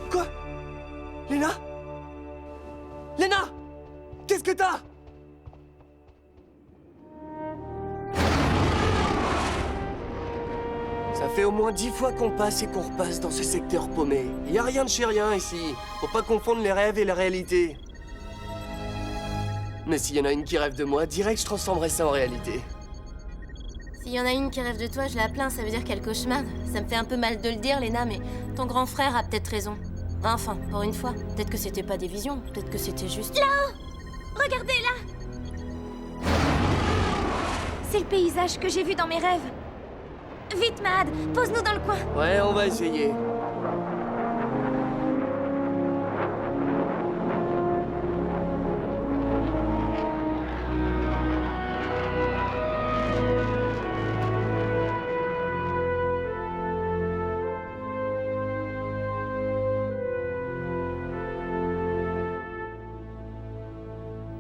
Quoi? Léna? Léna! Qu'est-ce que t'as? Ça fait au moins 10 fois qu'on passe et qu'on repasse dans ce secteur paumé. Y a rien de chez rien ici. Faut pas confondre les rêves et la réalité. Mais s'il y en a une qui rêve de moi, direct je transformerai ça en réalité. S'il y en a une qui rêve de toi, je la plains, ça veut dire qu'elle cauchemarde. Ça me fait un peu mal de le dire, Léna, mais ton grand frère a peut-être raison. Enfin, pour une fois. Peut-être que c'était pas des visions, peut-être que c'était juste... Là-haut! Regardez là! C'est le paysage que j'ai vu dans mes rêves. Vite, Mad, pose-nous dans le coin. Ouais, on va essayer.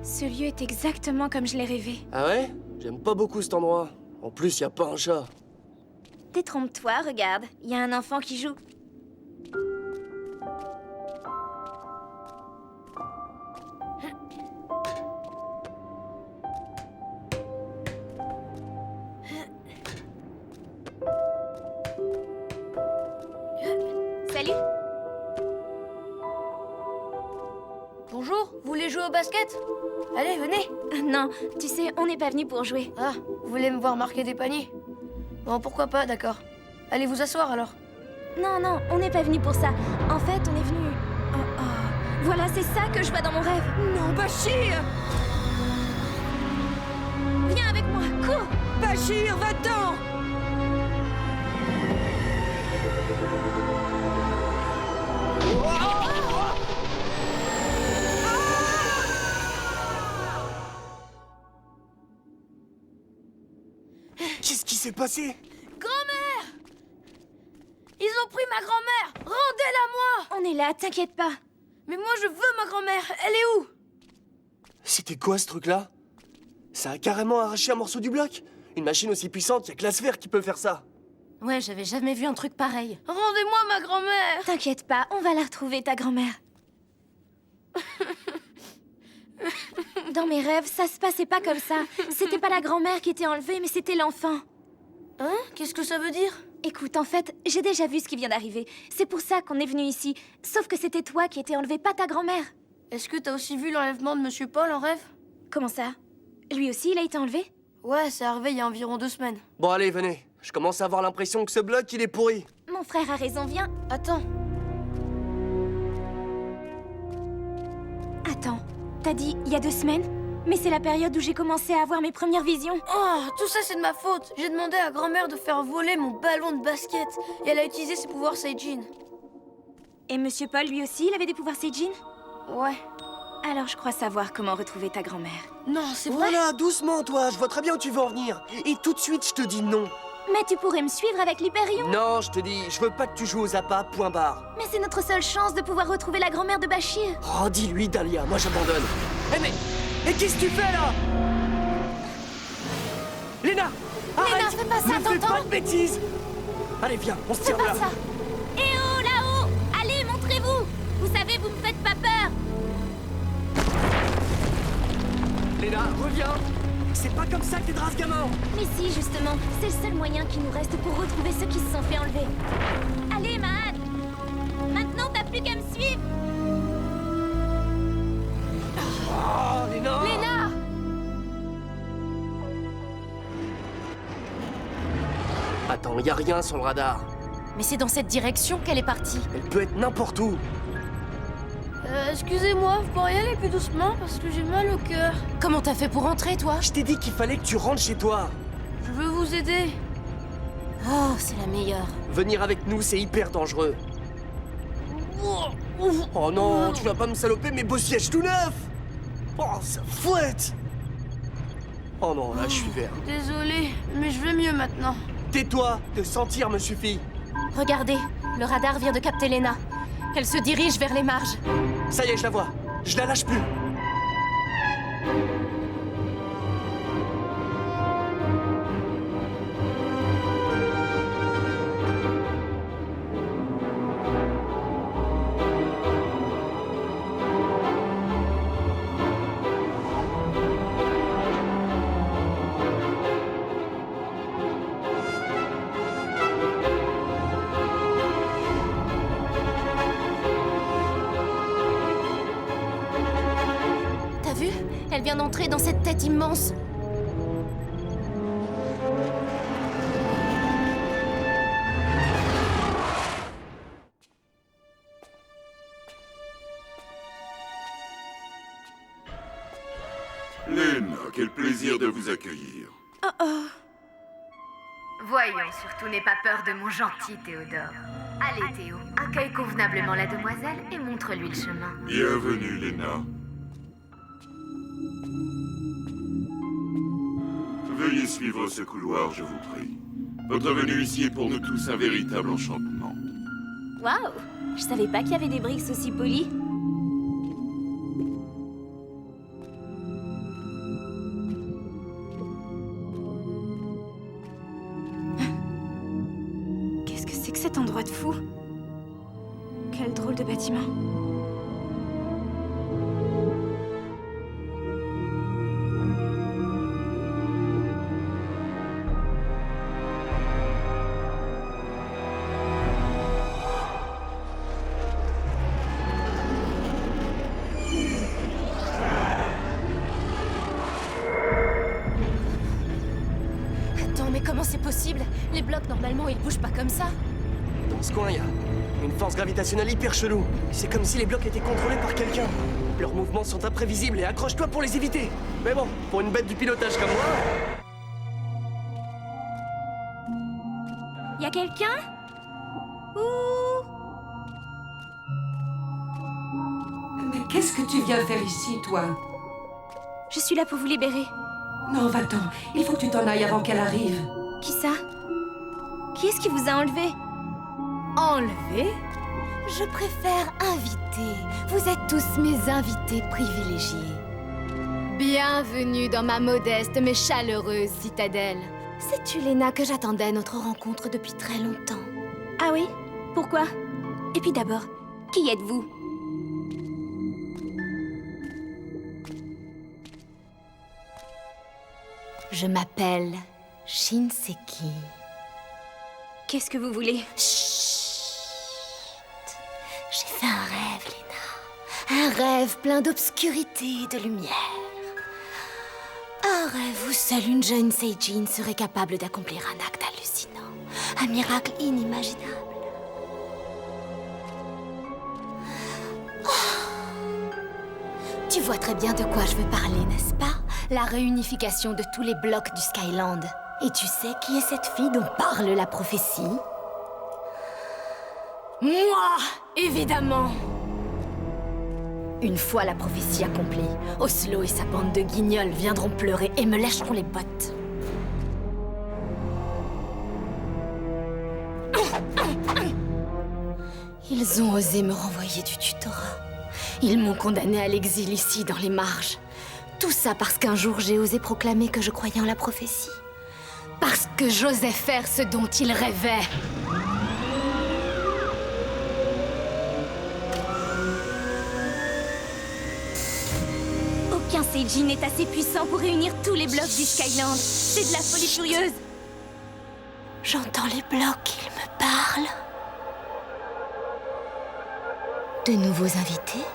Ce lieu est exactement comme je l'ai rêvé. Ah ouais? J'aime pas beaucoup cet endroit. En plus, y a pas un chat. Détrompe-toi, regarde, il y a un enfant qui joue. Salut. Bonjour, vous voulez jouer au basket? Allez, venez. Non, tu sais, on n'est pas venu pour jouer. Ah, vous voulez me voir marquer des paniers? Bon, pourquoi pas, d'accord. Allez vous asseoir alors. Non, non, on n'est pas venu pour ça. En fait, on est venu... Oh, oh. Voilà, c'est ça que je vois dans mon rêve. Non, Bachir! Viens avec moi, cours! Bachir, va-t'en! Qu'est-ce qui s'est passé? Grand-mère! Ils ont pris ma grand-mère! Rendez-la-moi! On est là, t'inquiète pas. Mais moi je veux ma grand-mère! Elle est où? C'était quoi ce truc-là? Ça a carrément arraché un morceau du bloc? Une machine aussi puissante, y'a que la sphère qui peut faire ça. Ouais, j'avais jamais vu un truc pareil. Rendez-moi ma grand-mère! T'inquiète pas, on va la retrouver, ta grand-mère. Dans mes rêves, ça se passait pas comme ça. C'était pas la grand-mère qui était enlevée, mais c'était l'enfant. Hein? Qu'est-ce que ça veut dire? Écoute, en fait, j'ai déjà vu ce qui vient d'arriver. C'est pour ça qu'on est venu ici. Sauf que c'était toi qui étais enlevé, pas ta grand-mère. Est-ce que t'as aussi vu l'enlèvement de Monsieur Paul en rêve? Comment ça? Lui aussi, il a été enlevé? Ouais, c'est arrivé il y a environ 2 semaines. Bon allez, venez. Je commence à avoir l'impression que ce bloc, il est pourri. Mon frère a raison, viens. Attends. Attends, t'as dit il y a 2 semaines? Mais c'est la période où j'ai commencé à avoir mes premières visions. Oh, tout ça c'est de ma faute. J'ai demandé à grand-mère de faire voler mon ballon de basket. Et elle a utilisé ses pouvoirs Seijin. Et Monsieur Paul, lui aussi, il avait des pouvoirs Seijin? Ouais. Alors je crois savoir comment retrouver ta grand-mère. Non, c'est vrai? Voilà, doucement toi, je vois très bien où tu veux en venir. Et tout de suite, je te dis non. Mais tu pourrais me suivre avec l'Hyperion. Non, je te dis, je veux pas que tu joues aux appâts, point barre. Mais c'est notre seule chance de pouvoir retrouver la grand-mère de Bachir. Oh, dis-lui, Dahlia, moi j'abandonne. Eh mais qu'est-ce que tu fais là? Léna! Arrête! fais pas ça, Ne fais t'entends? pas de bêtises! Allez, viens, on se C'est tire pas là. ça. Eh oh, là-haut! Allez, montrez-vous! Vous savez, vous me faites pas peur. Léna, reviens! C'est pas comme ça que t'aideras ce gamin! Mais si, justement, c'est le seul moyen qui nous reste pour retrouver ceux qui se sont fait enlever. Allez, Mahad! Maintenant, t'as plus qu'à me suivre! Oh, Léna! Léna! Attends, y a rien sur le radar. Mais c'est dans cette direction qu'elle est partie. Elle peut être n'importe où. Excusez-moi, vous pourriez aller plus doucement parce que j'ai mal au cœur. Comment t'as fait pour rentrer, toi? Je t'ai dit qu'il fallait que tu rentres chez toi. Je veux vous aider. Oh, c'est la meilleure. Venir avec nous, c'est hyper dangereux. Oh non, tu vas pas me saloper mes beaux sièges tout neufs. Oh, ça fouette. Oh non, là, je suis vert. Désolé, mais je vais mieux maintenant. Tais-toi, te sentir me suffit. Regardez, le radar vient de capter Lena. Elle se dirige vers les marges. Ça y est, je la vois. Je la lâche plus. T'as vu? Elle vient d'entrer dans cette tête immense. Lena, quel plaisir de vous accueillir. Voyons, surtout n'aie pas peur de mon gentil Théodore. Allez Théo, accueille convenablement la demoiselle et montre-lui le chemin. Bienvenue, Lena. Veuillez suivre ce couloir, je vous prie. Votre venue ici est pour nous tous un véritable enchantement. Waouh! Je savais pas qu'il y avait des briques aussi polies. Qu'est-ce que c'est que cet endroit de fou? Quel drôle de bâtiment. Attends, mais comment c'est possible? Les blocs, normalement, ils bougent pas comme ça. Dans ce coin, il y a une force gravitationnelle hyper chelou. C'est comme si les blocs étaient contrôlés par quelqu'un. Leurs mouvements sont imprévisibles et accroche-toi pour les éviter. Mais bon, pour une bête du pilotage comme moi... Y a quelqu'un? Ouh! Mais qu'est-ce que tu viens faire ici, toi? Je suis là pour vous libérer. Non, va-t'en. Il faut que tu t'en ailles avant qu'elle arrive. Qui ça? Qui est-ce qui vous a enlevé? Enlevé? Je préfère inviter. Vous êtes tous mes invités privilégiés. Bienvenue dans ma modeste mais chaleureuse citadelle. Sais-tu, Lena, que j'attendais notre rencontre depuis très longtemps? Ah oui? Pourquoi? Et puis d'abord, qui êtes-vous? Je m'appelle Shinseki. Qu'est-ce que vous voulez? Chut. J'ai fait un rêve, Lena. Un rêve plein d'obscurité et de lumière. Un rêve où seule une jeune Seijin serait capable d'accomplir un acte hallucinant. Un miracle inimaginable. Oh. Tu vois très bien de quoi je veux parler, n'est-ce pas? La réunification de tous les blocs du Skyland. Et tu sais qui est cette fille dont parle la prophétie? Moi, évidemment! Une fois la prophétie accomplie, Oslo et sa bande de guignols viendront pleurer et me lècheront les bottes. Ils ont osé me renvoyer du tutorat. Ils m'ont condamné à l'exil ici, dans les marges. Tout ça parce qu'un jour j'ai osé proclamer que je croyais en la prophétie. Parce que j'osais faire ce dont ils rêvaient. Aucun Seijin n'est assez puissant pour réunir tous les blocs du Skyland. C'est de la folie furieuse. J'entends les blocs, ils me parlent. De nouveaux invités?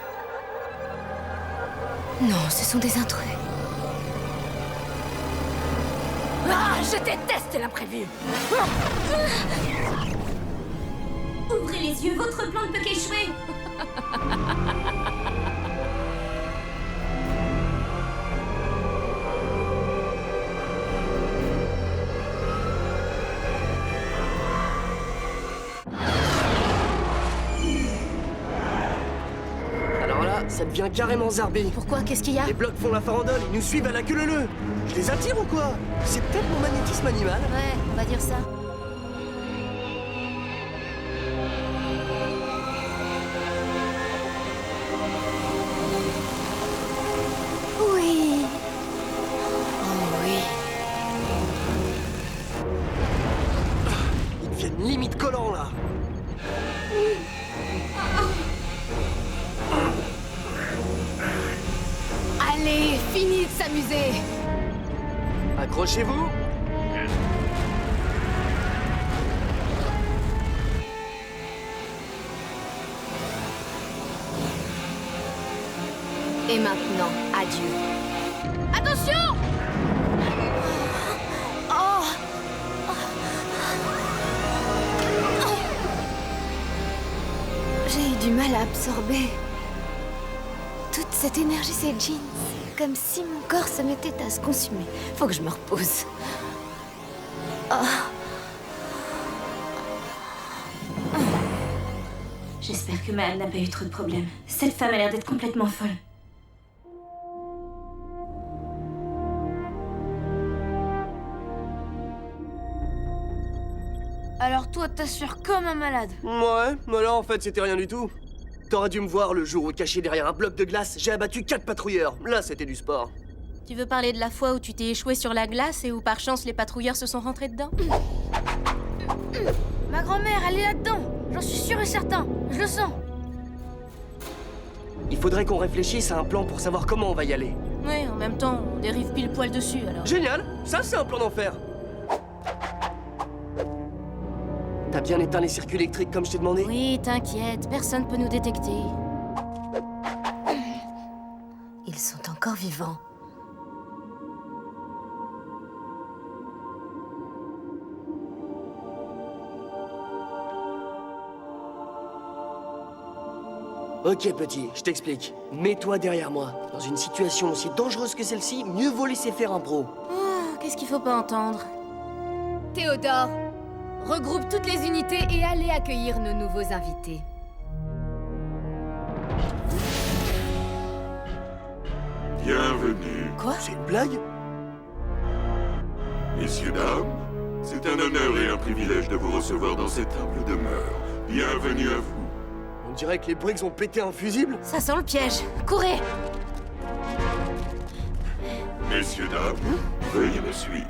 Non, ce sont des intrus. Ah, je déteste l'imprévu. Ouvrez les yeux, votre plan ne peut qu'échouer. Alors là, ça devient carrément zarbé. Pourquoi? Qu'est-ce qu'il y a? Les blocs font la farandole, ils nous suivent à la queue leu-leu. Je les attire ou quoi? C'est peut-être mon magnétisme animal. Ouais, on va dire ça. Oui. Oh oui. Ils deviennent limite collants là. Allez, fini de s'amuser. Accrochez-vous. Et maintenant, adieu. Attention! Oh! J'ai eu du mal à absorber toute cette énergie, c'est jeans. Comme si mon corps se mettait à se consumer. Faut que je me repose. J'espère que Mad n'a pas eu trop de problèmes. Cette femme a l'air d'être complètement folle. Alors toi, t'assures comme un malade. Ouais, mais là en fait c'était rien du tout. T'aurais dû me voir le jour où, caché derrière un bloc de glace, j'ai abattu 4 patrouilleurs. Là c'était du sport. Tu veux parler de la fois où tu t'es échoué sur la glace et où par chance les patrouilleurs se sont rentrés dedans? Ma grand-mère, elle est là-dedans. J'en suis sûr et certain. Je le sens. Il faudrait qu'on réfléchisse à un plan pour savoir comment on va y aller. Ouais, en même temps, on dérive pile poil dessus alors. Génial, ça c'est un plan d'enfer. T'as bien éteint les circuits électriques comme je t'ai demandé? Oui, t'inquiète, personne peut nous détecter. Ils sont encore vivants. Ok petit, je t'explique. Mets-toi derrière moi. Dans une situation aussi dangereuse que celle-ci, mieux vaut laisser faire un pro. Oh, qu'est-ce qu'il faut pas entendre? Théodore, regroupe toutes les unités et allez accueillir nos nouveaux invités. Bienvenue. Quoi? C'est une blague? Messieurs, dames, c'est un honneur et un privilège de vous recevoir dans cette humble demeure. Bienvenue à vous. On dirait que les Briggs ont pété un fusible. Ça sent le piège. Courez! Messieurs, dames, veuillez me suivre.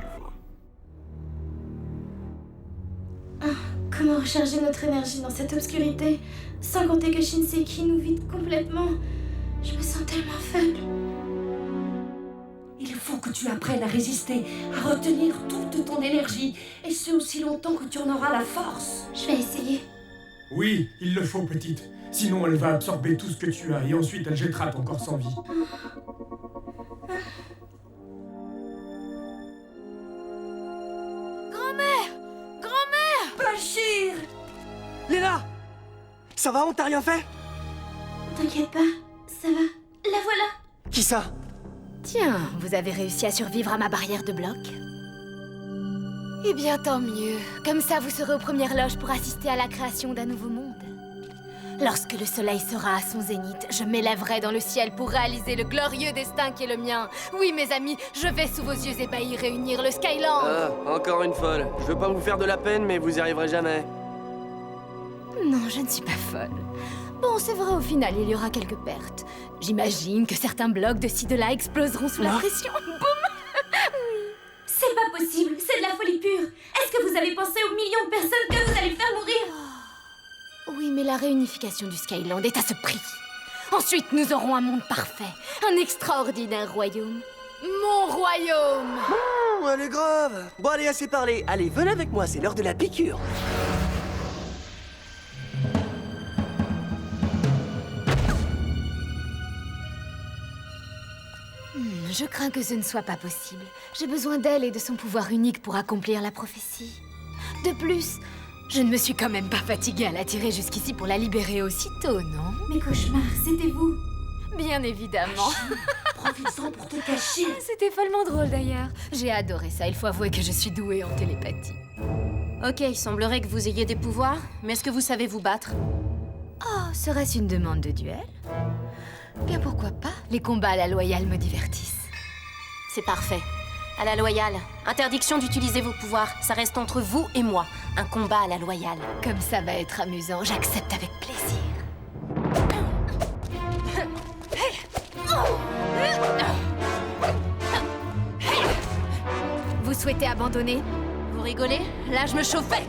Comment recharger notre énergie dans cette obscurité, sans compter que Shinseki nous vide complètement? Je me sens tellement faible. Il faut que tu apprennes à résister, à retenir toute ton énergie, et ce aussi longtemps que tu en auras la force. Je vais essayer. Oui, il le faut, petite. Sinon, elle va absorber tout ce que tu as et ensuite elle jettera ton corps sans vie. Bachir! Léna! Ça va, on t'a rien fait? T'inquiète pas, ça va. La voilà. Qui ça? Tiens, vous avez réussi à survivre à ma barrière de bloc? Eh bien, tant mieux. Comme ça, vous serez aux premières loges pour assister à la création d'un nouveau monde. Lorsque le soleil sera à son zénith, je m'élèverai dans le ciel pour réaliser le glorieux destin qui est le mien. Oui, mes amis, je vais sous vos yeux ébahis réunir le Skyland. Ah, encore une folle. Je veux pas vous faire de la peine, mais vous y arriverez jamais. Non, je ne suis pas folle. Bon, c'est vrai, au final, il y aura quelques pertes. J'imagine que certains blocs de ci de là exploseront sous la pression. C'est pas possible, c'est de la folie pure. Est-ce que vous avez pensé aux millions de personnes que vous allez faire mourir? Oui, mais la réunification du Skyland est à ce prix. Ensuite, nous aurons un monde parfait, un extraordinaire royaume. Mon royaume! Oh, elle est grave. Bon, allez, assez parlé. Allez, venez avec moi, c'est l'heure de la piqûre. je crains que ce ne soit pas possible. J'ai besoin d'elle et de son pouvoir unique pour accomplir la prophétie. De plus, je ne me suis quand même pas fatiguée à l'attirer jusqu'ici pour la libérer aussitôt, non? Mes cauchemars, c'était vous. Bien évidemment. Profite-en pour te cacher. C'était follement drôle d'ailleurs. J'ai adoré ça, il faut avouer que je suis douée en télépathie. Ok, il semblerait que vous ayez des pouvoirs, mais est-ce que vous savez vous battre? Oh, serait-ce une demande de duel? Bien pourquoi pas, les combats à la loyale me divertissent. C'est parfait. À la loyale, interdiction d'utiliser vos pouvoirs. Ça reste entre vous et moi. Un combat à la loyale. Comme ça va être amusant, j'accepte avec plaisir. Vous souhaitez abandonner? Vous rigolez? Là, je me chauffais.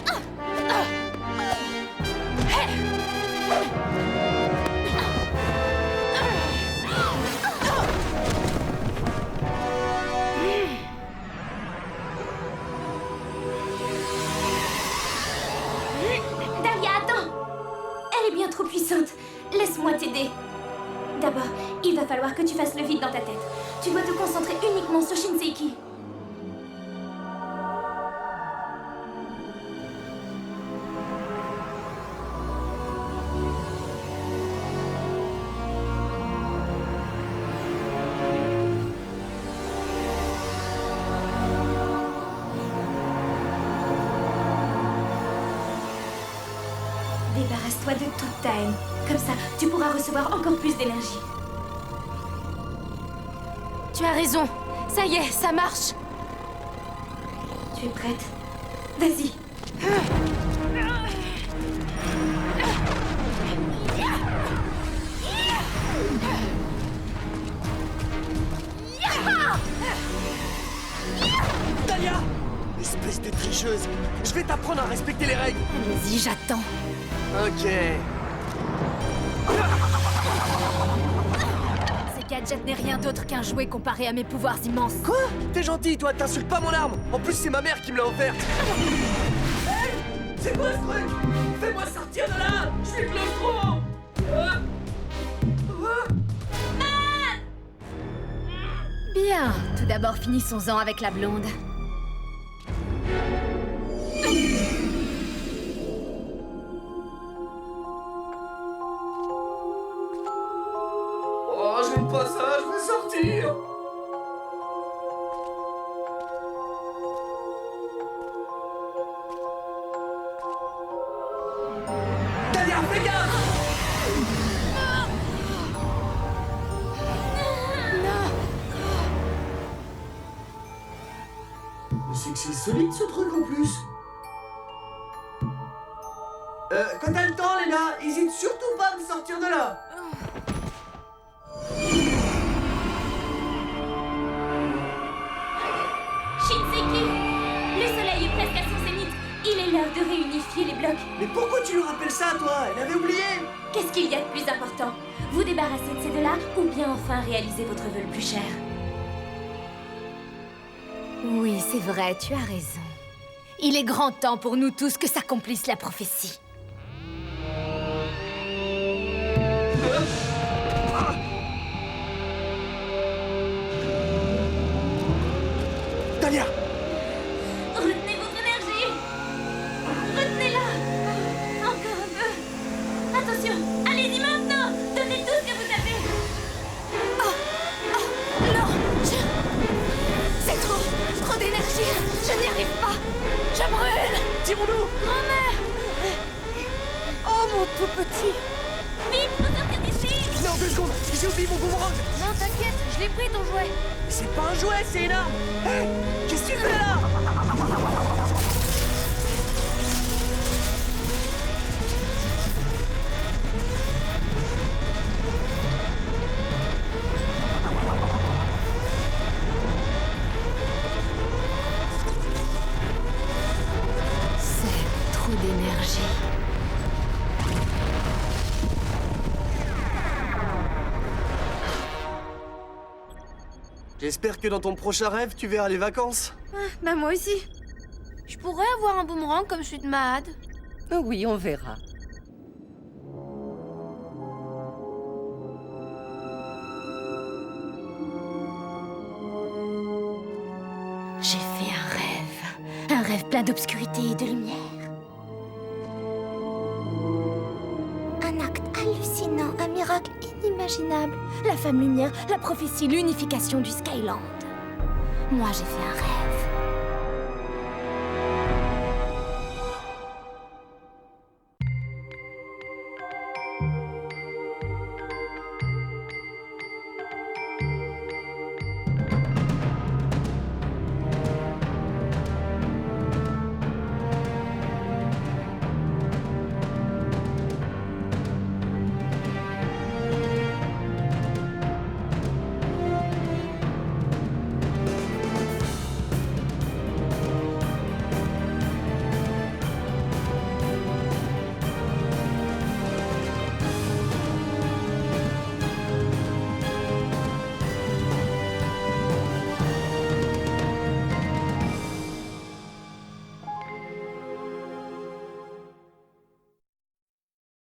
Dahlia, attends! Elle est bien trop puissante. Laisse-moi t'aider. D'abord, il va falloir que tu fasses le vide dans ta tête. Tu dois te concentrer uniquement sur Shinseiki. Débarrasse-toi de toute ta haine. Comme ça, tu pourras recevoir encore plus d'énergie. Tu as raison. Ça y est, ça marche. Tu es prête? Vas-y. Dahlia! Espèce de tricheuse! Je vais t'apprendre à respecter les règles! Allez-y, j'attends. Ok. Ce gadget n'est rien d'autre qu'un jouet comparé à mes pouvoirs immenses. Quoi? T'es gentil, toi, t'insultes pas mon arme! En plus, c'est ma mère qui me l'a offerte! Hey! C'est quoi ce truc? Fais-moi sortir de là! Je suis claustro! Bien, tout d'abord finissons-en avec la blonde. Oh, j'aime pas ça, je veux sortir! Dahlia, fais gaffe! Mais c'est que c'est solide ce truc en plus! Quand t'as le temps, Léna, hésite surtout pas à me sortir de là! Shinseiki! Le soleil est presque à son zénith. Il est l'heure de réunifier les blocs. Mais pourquoi tu lui rappelles ça, toi? Elle avait oublié! Qu'est-ce qu'il y a de plus important? Vous débarrasser de ces deux-là ou bien enfin réaliser votre vœu le plus cher? Oui, c'est vrai, tu as raison. Il est grand temps pour nous tous que s'accomplisse la prophétie. Dahlia! Retenez votre énergie! Retenez-la! Encore un peu! Attention! Allez-y maintenant! Donnez tout ce que vous avez! Non, c'est trop d'énergie. Je n'y arrive pas. Je brûle. Tirons-nous! Grand-mère. Oh, mon tout petit. Vite, vous sortez d'ici! Non, 2 secondes! J'ai oublié mon boomerang! Non, t'inquiète, je l'ai pris ton jouet. Mais c'est pas un jouet, c'est énorme! Hé! Qu'est-ce que tu fais là? C'est trop d'énergie. J'espère que dans ton prochain rêve, tu verras les vacances. Bah moi aussi. Je pourrais avoir un boomerang comme celui de Mahad. Oui, on verra. d'obscurité et de lumière. Un acte hallucinant, un miracle inimaginable. La femme lumière, la prophétie, l'unification du Skyland. Moi, j'ai fait un rêve.